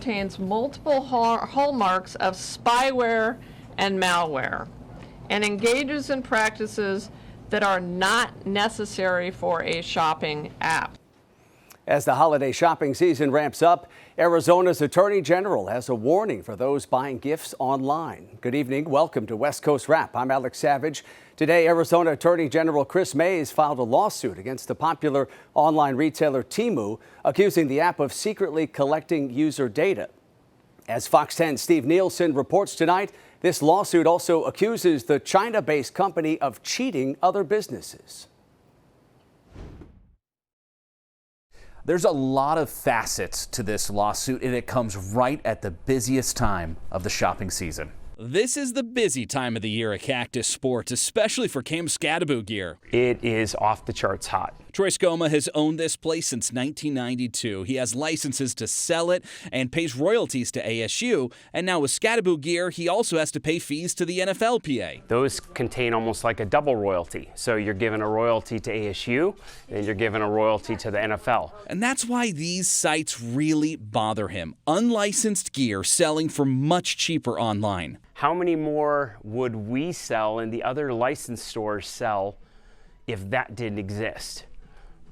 contains multiple hallmarks of spyware and malware and engages in practices that are not necessary for a shopping app. As the holiday shopping season ramps up, Arizona's Attorney General has a warning for those buying gifts online. Good evening. Welcome to West Coast Wrap. I'm Alex Savage. Today, Arizona Attorney General Chris Mays filed a lawsuit against the popular online retailer Temu, accusing the app of secretly collecting user data. As Fox 10's Steve Nielsen reports tonight, this lawsuit also accuses the China-based company of cheating other businesses. There's a lot of facets to this lawsuit, and it comes right at the busiest time of the shopping season. This is the busy time of the year at Cactus Sports, especially for Cam Scadaboo gear. It is off the charts hot. Troy Scoma has owned this place since 1992. He has licenses to sell it and pays royalties to ASU. And now with Scadaboo gear, he also has to pay fees to the NFLPA. Those contain almost like a double royalty. So you're giving a royalty to ASU and you're giving a royalty to the NFL. And that's why these sites really bother him. Unlicensed gear selling for much cheaper online. How many more would we sell and the other licensed stores sell if that didn't exist?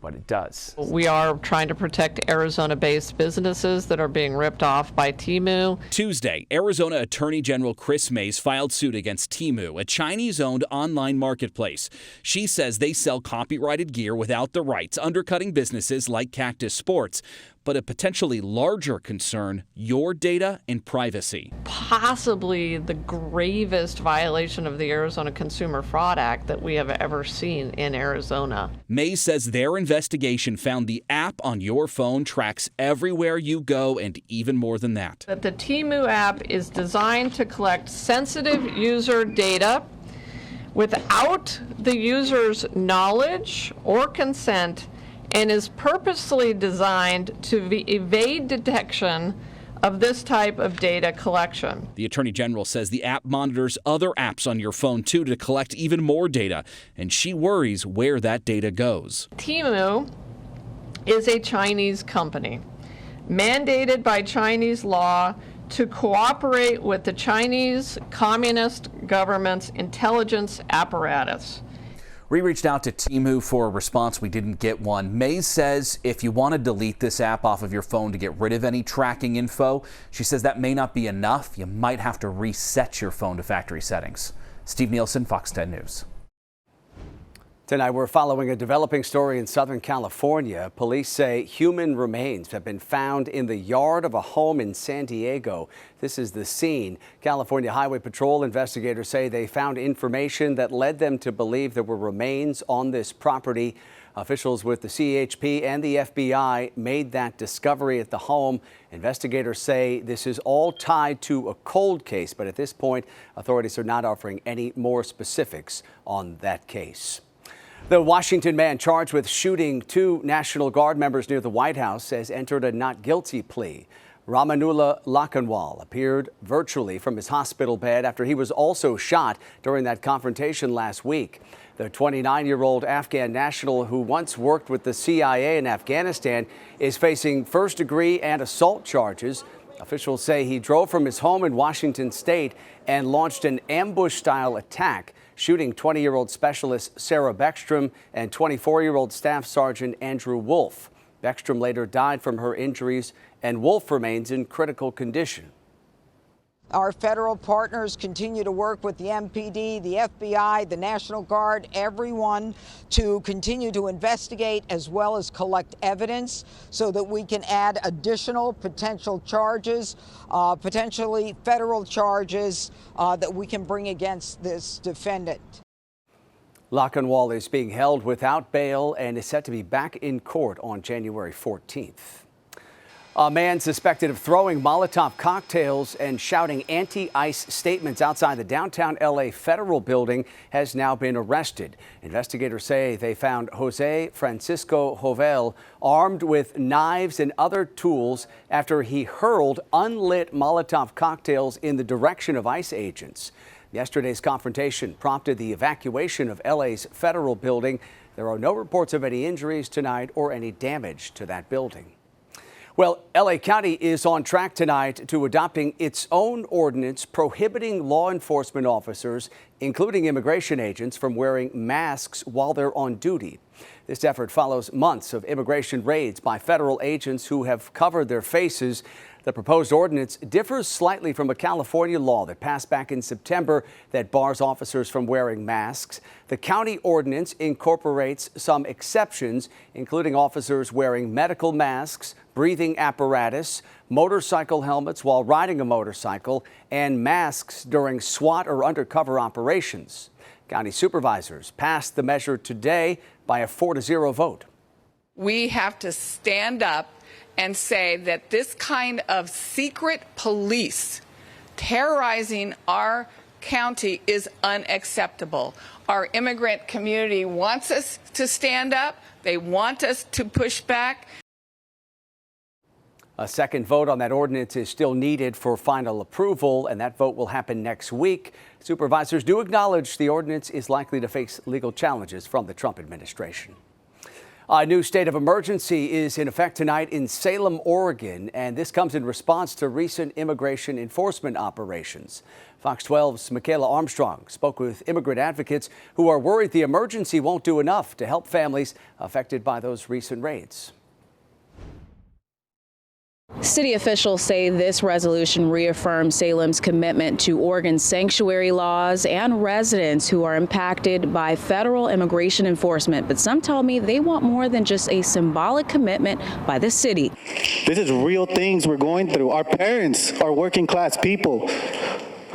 But it does. We are trying to protect Arizona-based businesses that are being ripped off by Temu. Tuesday, Arizona Attorney General Chris Mays filed suit against Temu, a Chinese-owned online marketplace. She says they sell copyrighted gear without the rights, undercutting businesses like Cactus Sports. But a potentially larger concern, your data and privacy. Possibly the gravest violation of the Arizona Consumer Fraud Act that we have ever seen in Arizona. Mays says their investigation found the app on your phone tracks everywhere you go and even more than that. That the Temu app is designed to collect sensitive user data without the user's knowledge or consent, and is purposely designed to evade detection of this type of data collection. The Attorney General says the app monitors other apps on your phone, too, to collect even more data, and she worries where that data goes. Temu is a Chinese company, mandated by Chinese law to cooperate with the Chinese Communist government's intelligence apparatus. We reached out to Temu for a response. We didn't get one. Mays says if you want to delete this app off of your phone to get rid of any tracking info, she says that may not be enough. You might have to reset your phone to factory settings. Steve Nielsen, Fox 10 News. Tonight, we're following a developing story in Southern California. Police say human remains have been found in the yard of a home in San Diego. This is the scene. California Highway Patrol investigators say they found information that led them to believe there were remains on this property. Officials with the CHP and the FBI made that discovery at the home. Investigators say this is all tied to a cold case, but at this point, authorities are not offering any more specifics on that case. The Washington man charged with shooting two National Guard members near the White House has entered a not guilty plea. Ramanullah Lakhanwal appeared virtually from his hospital bed after he was also shot during that confrontation last week. The 29-year-old Afghan national who once worked with the CIA in Afghanistan is facing first-degree and assault charges. Officials say he drove from his home in Washington state and launched an ambush-style attack, shooting 20-year-old specialist Sarah Beckstrom and 24-year-old Staff Sergeant Andrew Wolf. Beckstrom later died from her injuries, and Wolf remains in critical condition. Our federal partners continue to work with the MPD, the FBI, the National Guard, everyone to continue to investigate as well as collect evidence so that we can add additional potential charges, potentially federal charges that we can bring against this defendant. Lakhanwal is being held without bail and is set to be back in court on January 14th. A man suspected of throwing Molotov cocktails and shouting anti-ICE statements outside the downtown L.A. Federal Building has now been arrested. Investigators say they found Jose Francisco Jovel armed with knives and other tools after he hurled unlit Molotov cocktails in the direction of ICE agents. Yesterday's confrontation prompted the evacuation of L.A.'s Federal Building. There are no reports of any injuries tonight or any damage to that building. Well, LA County is on track tonight to adopting its own ordinance prohibiting law enforcement officers, including immigration agents, from wearing masks while they're on duty. This effort follows months of immigration raids by federal agents who have covered their faces. The proposed ordinance differs slightly from a California law that passed back in September that bars officers from wearing masks. The county ordinance incorporates some exceptions, including officers wearing medical masks, breathing apparatus, motorcycle helmets while riding a motorcycle, and masks during SWAT or undercover operations. County supervisors passed the measure today by a 4-0 vote. We have to stand up and say that this kind of secret police terrorizing our county is unacceptable. Our immigrant community wants us to stand up. They want us to push back. A second vote on that ordinance is still needed for final approval, and that vote will happen next week. Supervisors do acknowledge the ordinance is likely to face legal challenges from the Trump administration. A new state of emergency is in effect tonight in Salem, Oregon, and this comes in response to recent immigration enforcement operations. Fox 12's Michaela Armstrong spoke with immigrant advocates who are worried the emergency won't do enough to help families affected by those recent raids. City officials say this resolution reaffirms Salem's commitment to Oregon's sanctuary laws and residents who are impacted by federal immigration enforcement. But some tell me they want more than just a symbolic commitment by the city. This is real things we're going through. Our parents are working class people.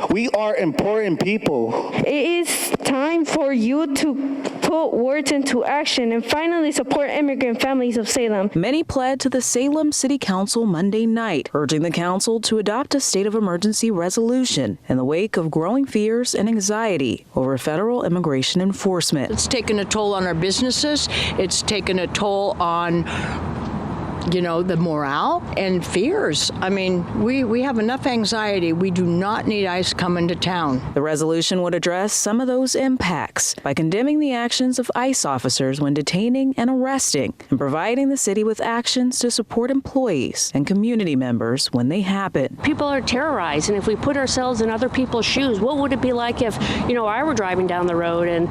We are important people. It is time for you to put words into action and finally support immigrant families of Salem. Many pled to the Salem City Council Monday night, urging the council to adopt a state of emergency resolution in the wake of growing fears and anxiety over federal immigration enforcement. It's taken a toll on our businesses. It's taken a toll on the morale and fears. I mean, we have enough anxiety. We do not need ICE coming to town. The resolution would address some of those impacts by condemning the actions of ICE officers when detaining and arresting and providing the city with actions to support employees and community members when they happen. People are terrorized, and if we put ourselves in other people's shoes, what would it be like if, I were driving down the road and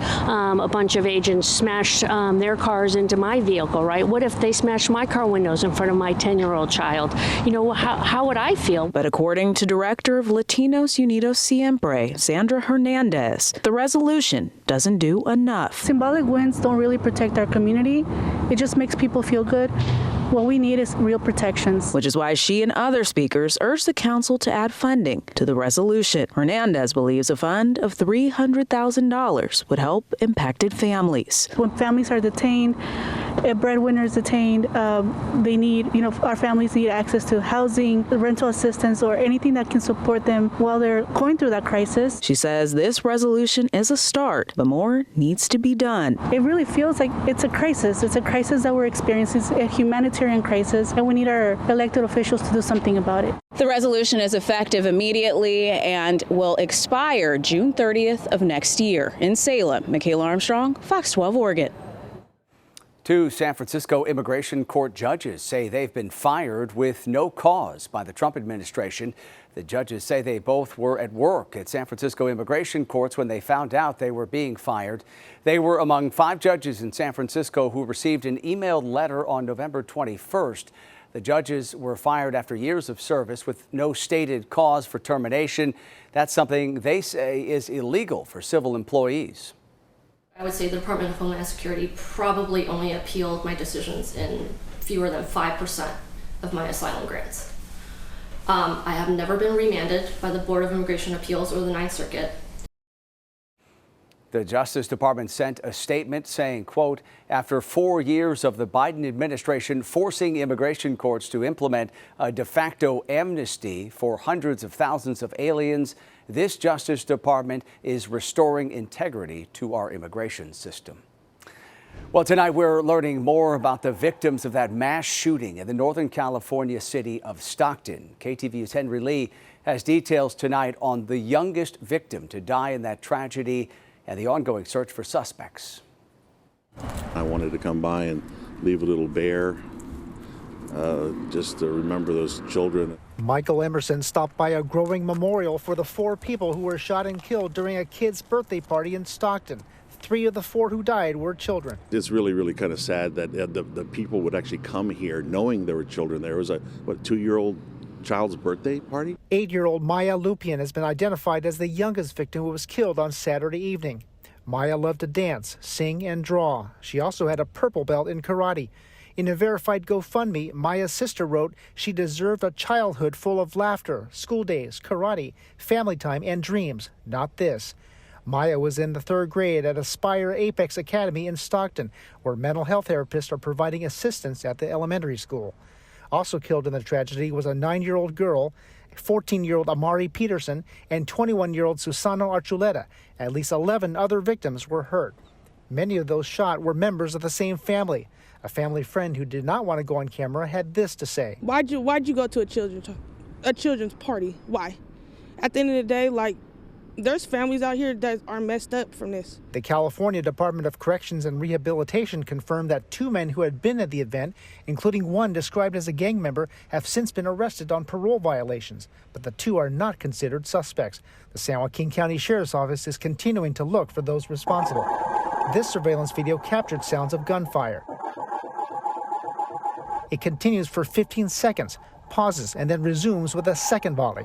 a bunch of agents smashed their cars into my vehicle, right? What if they smashed my car windows in front of my 10-year-old child? How would I feel? But according to Director of Latinos Unidos Siempre, Sandra Hernandez, the resolution doesn't do enough. Symbolic wins don't really protect our community. It just makes people feel good. What we need is real protections. Which is why she and other speakers urged the council to add funding to the resolution. Hernandez believes a fund of $300,000 would help impacted families. When families are detained, a breadwinner is detained, they need, our families need access to housing, rental assistance, or anything that can support them while they're going through that crisis. She says this resolution is a start, but more needs to be done. It really feels like it's a crisis. It's a crisis that we're experiencing. It's a humanitarian crisis, and we need our elected officials to do something about it. The resolution is effective immediately and will expire June 30th of next year. In Salem, Michaela Armstrong, Fox 12 Oregon. Two San Francisco immigration court judges say they've been fired with no cause by the Trump administration. The judges say they both were at work at San Francisco immigration courts when they found out they were being fired. They were among 5 judges in San Francisco who received an emailed letter on November 21st. The judges were fired after years of service with no stated cause for termination. That's something they say is illegal for civil employees. I would say the Department of Homeland Security probably only appealed my decisions in fewer than 5% of my asylum grants. I have never been remanded by the Board of Immigration Appeals or the Ninth Circuit. The Justice Department sent a statement saying, quote, after 4 years of the Biden administration forcing immigration courts to implement a de facto amnesty for hundreds of thousands of aliens, this Justice Department is restoring integrity to our immigration system. Well, tonight we're learning more about the victims of that mass shooting in the Northern California city of Stockton. KTVU's Henry Lee has details tonight on the youngest victim to die in that tragedy and the ongoing search for suspects. I wanted to come by and leave a little bear just to remember those children. Michael Emerson stopped by a growing memorial for the 4 people who were shot and killed during a kid's birthday party in Stockton. 3 of the 4 who died were children. It's really, really kind of sad that the people would actually come here knowing there were children. There was a 2-year-old child's birthday party. 8-year-old Maya Lupian has been identified as the youngest victim who was killed on Saturday evening. Maya loved to dance, sing, and draw. She also had a purple belt in karate. In a verified GoFundMe, Maya's sister wrote she deserved a childhood full of laughter, school days, karate, family time, and dreams, not this. Maya was in the 3rd grade at Aspire Apex Academy in Stockton, where mental health therapists are providing assistance at the elementary school. Also killed in the tragedy was a 9-year-old girl, 14-year-old Amari Peterson, and 21-year-old Susano Archuleta. At least 11 other victims were hurt. Many of those shot were members of the same family. A family friend who did not want to go on camera had this to say. Why'd you go to a children's party? Why? At the end of the day, there's families out here that are messed up from this. The California Department of Corrections and Rehabilitation confirmed that 2 men who had been at the event, including one described as a gang member, have since been arrested on parole violations. But the 2 are not considered suspects. The San Joaquin County Sheriff's Office is continuing to look for those responsible. This surveillance video captured sounds of gunfire. It continues for 15 seconds, pauses, and then resumes with a second volley.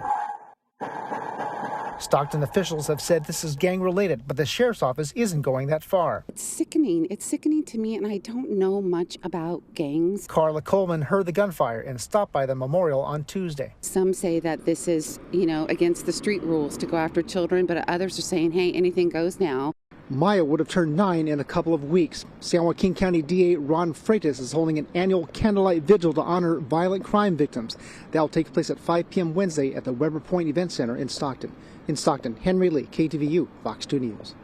Stockton officials have said this is gang-related, but the sheriff's office isn't going that far. It's sickening. It's sickening to me, and I don't know much about gangs. Carla Coleman heard the gunfire and stopped by the memorial on Tuesday. Some say that this is, against the street rules to go after children, but others are saying, hey, anything goes now. Maya would have turned 9 in a couple of weeks. San Joaquin County DA Ron Freitas is holding an annual candlelight vigil to honor violent crime victims. That will take place at 5 p.m. Wednesday at the Weber Point Event Center in Stockton. In Stockton, Henry Lee, KTVU, Fox 2 News.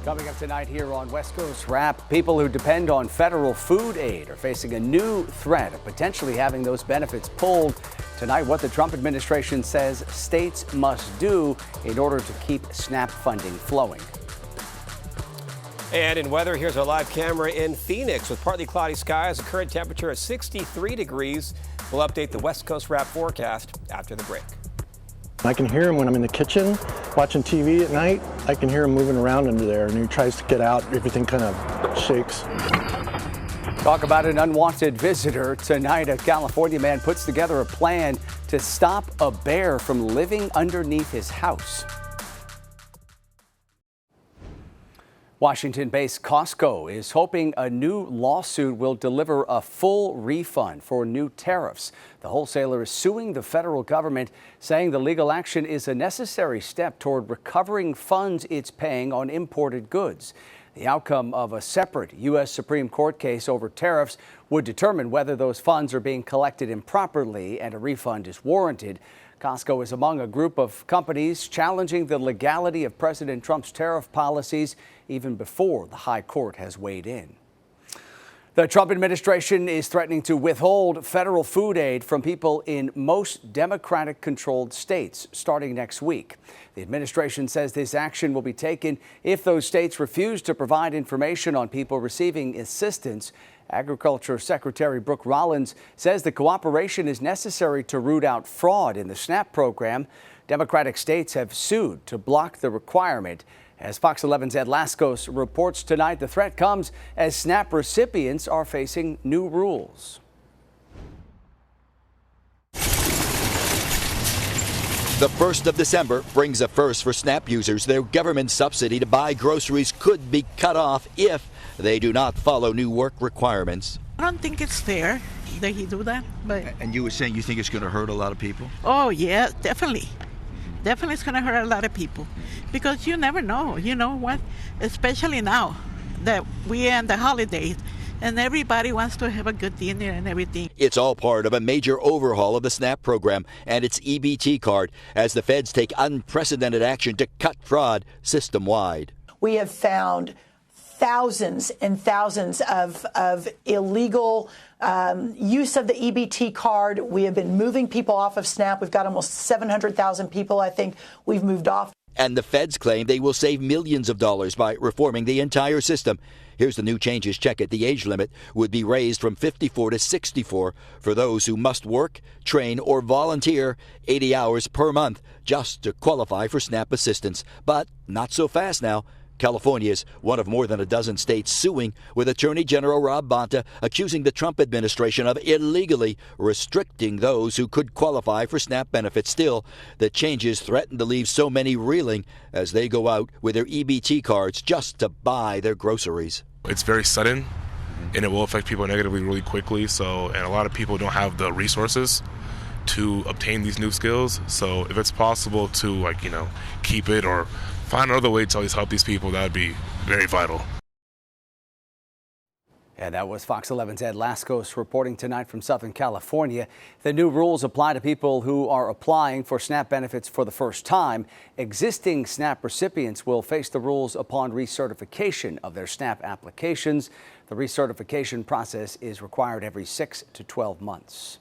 Coming up tonight here on West Coast Wrap, people who depend on federal food aid are facing a new threat of potentially having those benefits pulled. Tonight, what the Trump administration says states must do in order to keep SNAP funding flowing. And in weather, here's our live camera in Phoenix with partly cloudy skies, a current temperature of 63 degrees. We'll update the West Coast Wrap forecast after the break. I can hear him when I'm in the kitchen watching TV at night. I can hear him moving around under there, and he tries to get out. Everything kind of shakes. Talk about an unwanted visitor. Tonight, a California man puts together a plan to stop a bear from living underneath his house. Washington-based Costco is hoping a new lawsuit will deliver a full refund for new tariffs. The wholesaler is suing the federal government, saying the legal action is a necessary step toward recovering funds it's paying on imported goods. The outcome of a separate U.S. Supreme Court case over tariffs would determine whether those funds are being collected improperly and a refund is warranted. Costco is among a group of companies challenging the legality of President Trump's tariff policies even before the high court has weighed in. The Trump administration is threatening to withhold federal food aid from people in most Democratic-controlled states starting next week. The administration says this action will be taken if those states refuse to provide information on people receiving assistance. Agriculture Secretary Brooke Rollins says the cooperation is necessary to root out fraud in the SNAP program. Democratic states have sued to block the requirement. As Fox 11's Ed Lascos reports tonight, the threat comes as SNAP recipients are facing new rules. The 1st of December brings a first for SNAP users. Their government subsidy to buy groceries could be cut off if they do not follow new work requirements. I don't think it's fair that he do that, but... And you were saying you think it's going to hurt a lot of people? Oh, yeah, definitely. Definitely it's going to hurt a lot of people because you never know, you know what, especially now that we are in the holidays and everybody wants to have a good dinner and everything. It's all part of a major overhaul of the SNAP program and its EBT card as the feds take unprecedented action to cut fraud system-wide. We have found thousands and thousands of illegal use of the EBT card. We have been moving people off of SNAP. We've got almost 700,000 people, I think, we've moved off. And the feds claim they will save millions of dollars by reforming the entire system. Here's the new changes. Check it. The age limit would be raised from 54 to 64 for those who must work, train, or volunteer 80 hours per month just to qualify for SNAP assistance. But not so fast now. California is one of more than a dozen states suing, with Attorney General Rob Bonta accusing the Trump administration of illegally restricting those who could qualify for SNAP benefits. Still, the changes threaten to leave so many reeling as they go out with their EBT cards just to buy their groceries. It's very sudden, and it will affect people negatively really quickly. And a lot of people don't have the resources to obtain these new skills. So if it's possible to, keep it or find another way to always help these people, that would be very vital. And that was Fox 11's Ed Lascos reporting tonight from Southern California. The new rules apply to people who are applying for SNAP benefits for the first time. Existing SNAP recipients will face the rules upon recertification of their SNAP applications. The recertification process is required every 6 to 12 months.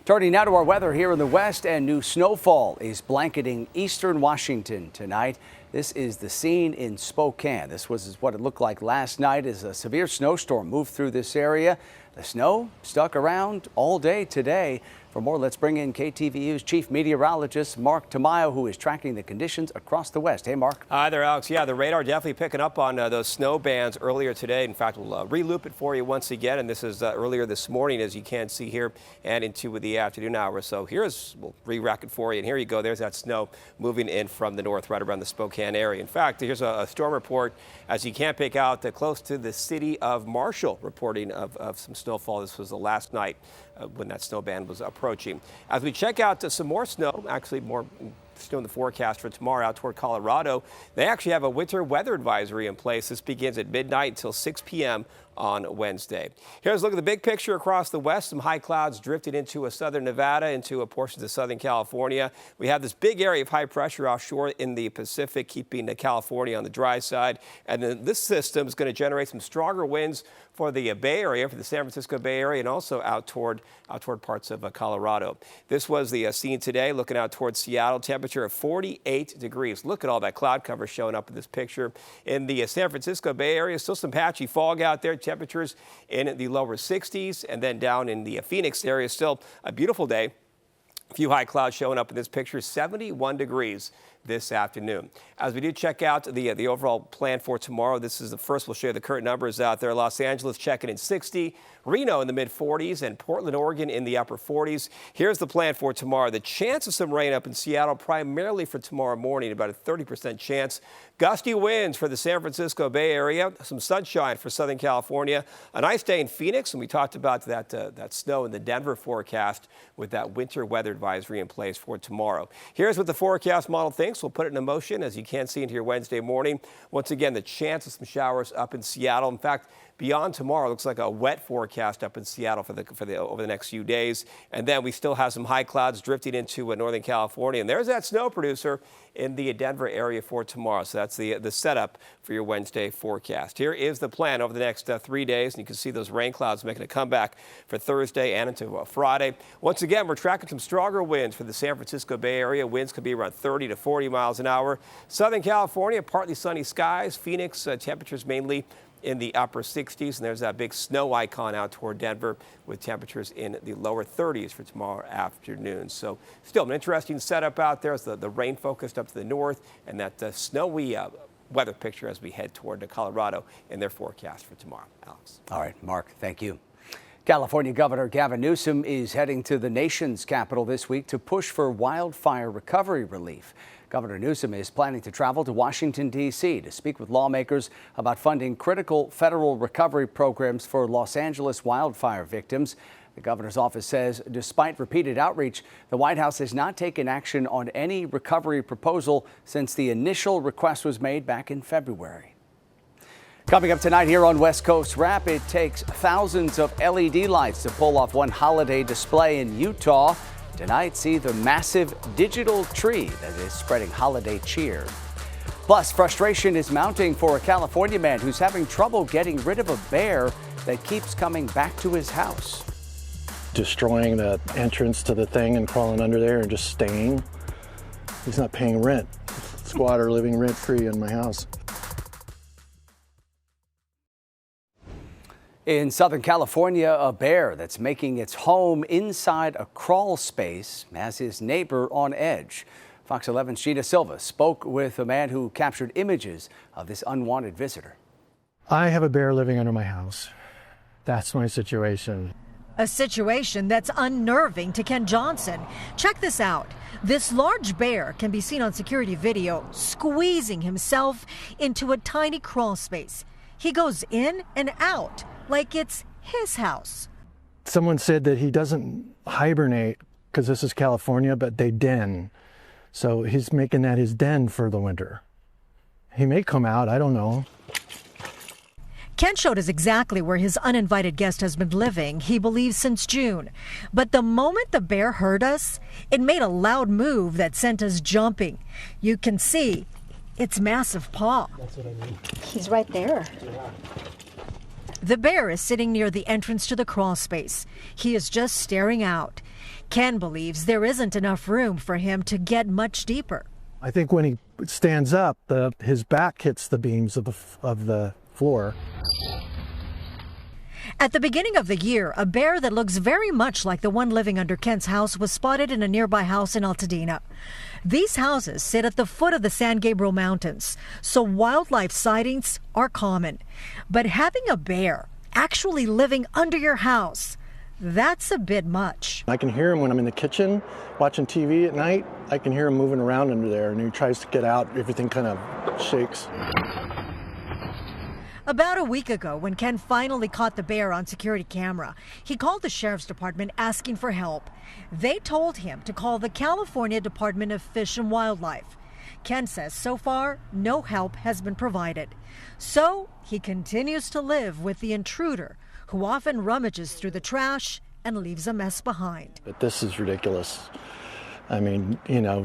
Turning now to our weather here in the west, and new snowfall is blanketing eastern Washington tonight. This is the scene in Spokane. This was what it looked like last night as a severe snowstorm moved through this area. The snow stuck around all day today. For more, let's bring in KTVU's chief meteorologist, Mark Tamayo, who is tracking the conditions across the west. Hey, Mark. Hi there, Alex. Yeah, the radar definitely picking up on those snow bands earlier today. In fact, we'll re-loop it for you once again. And this is earlier this morning, as you can see here, and into the afternoon hours. So we'll re-rack it for you. And here you go. There's that snow moving in from the north right around the Spokane area. In fact, here's a storm report, as you can pick out, close to the city of Marshall, reporting of some snowfall. This was the last night when that snow band was approaching. As we check out some more snow, actually more snow in the forecast for tomorrow out toward Colorado, they actually have a winter weather advisory in place. This begins at midnight until 6 p.m. on Wednesday. Here's a look at the big picture across the west. Some high clouds drifted into southern Nevada, into portions of southern California. We have this big area of high pressure offshore in the Pacific, keeping California on the dry side. And then this system is going to generate some stronger winds for the Bay Area, for the San Francisco Bay Area, and also out toward parts of Colorado. This was the scene today, looking out towards Seattle. Temperature of 48 degrees. Look at all that cloud cover showing up in this picture. In the San Francisco Bay Area, still some patchy fog out there. Temperatures in the lower 60s, and then down in the Phoenix area, still a beautiful day. A few high clouds showing up in this picture, 71 degrees this afternoon. As we do check out the overall plan for tomorrow, this is the first. We'll show you the current numbers out there. Los Angeles checking in 60, Reno in the mid 40s, and Portland, Oregon in the upper 40s. Here's the plan for tomorrow. The chance of some rain up in Seattle, primarily for tomorrow morning, about a 30% chance. Gusty winds for the San Francisco Bay Area, some sunshine for Southern California, a nice day in Phoenix, and we talked about that snow in the Denver forecast with that winter weather advisory in place for tomorrow. Here's what the forecast model thinks. We'll put it into motion, as you can see, into your Wednesday morning. Once again, the chance of some showers up in Seattle. In fact, beyond tomorrow, looks like a wet forecast up in Seattle over the next few days. And then we still have some high clouds drifting into Northern California. And there's that snow producer in the Denver area for tomorrow. So that's the setup for your Wednesday forecast. Here is the plan over the next 3 days. And you can see those rain clouds making a comeback for Thursday and into Friday. Once again, we're tracking some stronger winds for the San Francisco Bay Area. Winds could be around 30 to 40 miles an hour. Southern California, partly sunny skies. Phoenix, temperatures mainly in the upper 60s, and there's that big snow icon out toward Denver with temperatures in the lower 30s for tomorrow afternoon. So still an interesting setup out there. As the rain focused up to the north, and that snowy weather picture as we head toward Colorado in their forecast for tomorrow. Alex. All right, Mark, thank you. California Governor Gavin Newsom is heading to the nation's capital this week to push for wildfire recovery relief. Governor Newsom is planning to travel to Washington, D.C. to speak with lawmakers about funding critical federal recovery programs for Los Angeles wildfire victims. The governor's office says despite repeated outreach, the White House has not taken action on any recovery proposal since the initial request was made back in February. Coming up tonight here on West Coast Wrap, it takes thousands of LED lights to pull off one holiday display in Utah. Tonight, see the massive digital tree that is spreading holiday cheer. Plus, frustration is mounting for a California man who's having trouble getting rid of a bear that keeps coming back to his house. Destroying the entrance to the thing and crawling under there and just staying. He's not paying rent. squatter living rent-free in my house. In Southern California, a bear that's making its home inside a crawl space has his neighbor on edge. Fox 11's Gina Silva spoke with a man who captured images of this unwanted visitor. I have a bear living under my house. That's my situation. A situation that's unnerving to Ken Johnson. Check this out. This large bear can be seen on security video squeezing himself into a tiny crawl space. He goes in and out like it's his house. Someone said that he doesn't hibernate because this is California, but they den. So he's making that his den for the winter. He may come out, I don't know. Ken showed us exactly where his uninvited guest has been living, he believes, since June. But the moment the bear heard us, it made a loud move that sent us jumping. You can see its massive paw. That's what I mean. He's right there. The bear is sitting near the entrance to the crawl space. He is just staring out. Ken believes there isn't enough room for him to get much deeper. I think when he stands up, his back hits the beams of the floor. At the beginning of the year, a bear that looks very much like the one living under Ken's house was spotted in a nearby house in Altadena. These houses sit at the foot of the San Gabriel Mountains, so wildlife sightings are common. But having a bear actually living under your house, that's a bit much. I can hear him when I'm in the kitchen watching TV at night. I can hear him moving around under there, and he tries to get out. Everything kind of shakes. About a week ago, when Ken finally caught the bear on security camera, he called the sheriff's department asking for help. They told him to call the California Department of Fish and Wildlife. Ken says so far, no help has been provided. So he continues to live with the intruder, who often rummages through the trash and leaves a mess behind. But this is ridiculous. I mean,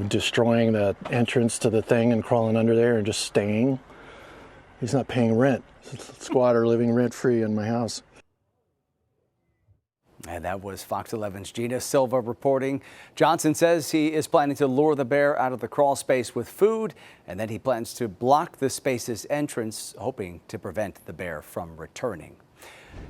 destroying the entrance to the thing and crawling under there and just staying. He's not paying rent. Squatter living rent-free in my house. And that was Fox 11's Gina Silva reporting. Johnson says he is planning to lure the bear out of the crawl space with food, and then he plans to block the space's entrance, hoping to prevent the bear from returning.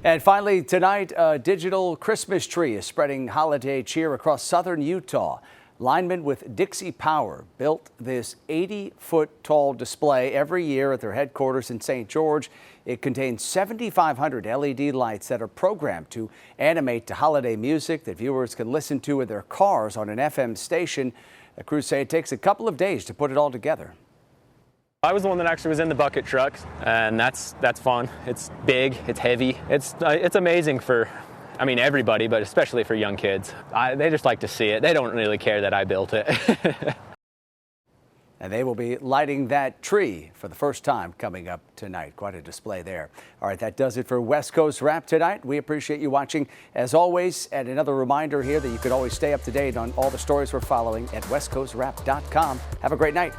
And finally, tonight, a digital Christmas tree is spreading holiday cheer across southern Utah. Linemen with Dixie Power built this 80-foot-tall display every year at their headquarters in St. George. It contains 7,500 LED lights that are programmed to animate to holiday music that viewers can listen to in their cars on an FM station. The crew say it takes a couple of days to put it all together. I was the one that actually was in the bucket trucks, and that's fun. It's big, it's heavy. It's amazing for everybody, but especially for young kids. They just like to see it. They don't really care that I built it. And they will be lighting that tree for the first time coming up tonight. Quite a display there. All right, that does it for West Coast Wrap tonight. We appreciate you watching as always. And another reminder here that you could always stay up to date on all the stories we're following at westcoastwrap.com. Have a great night.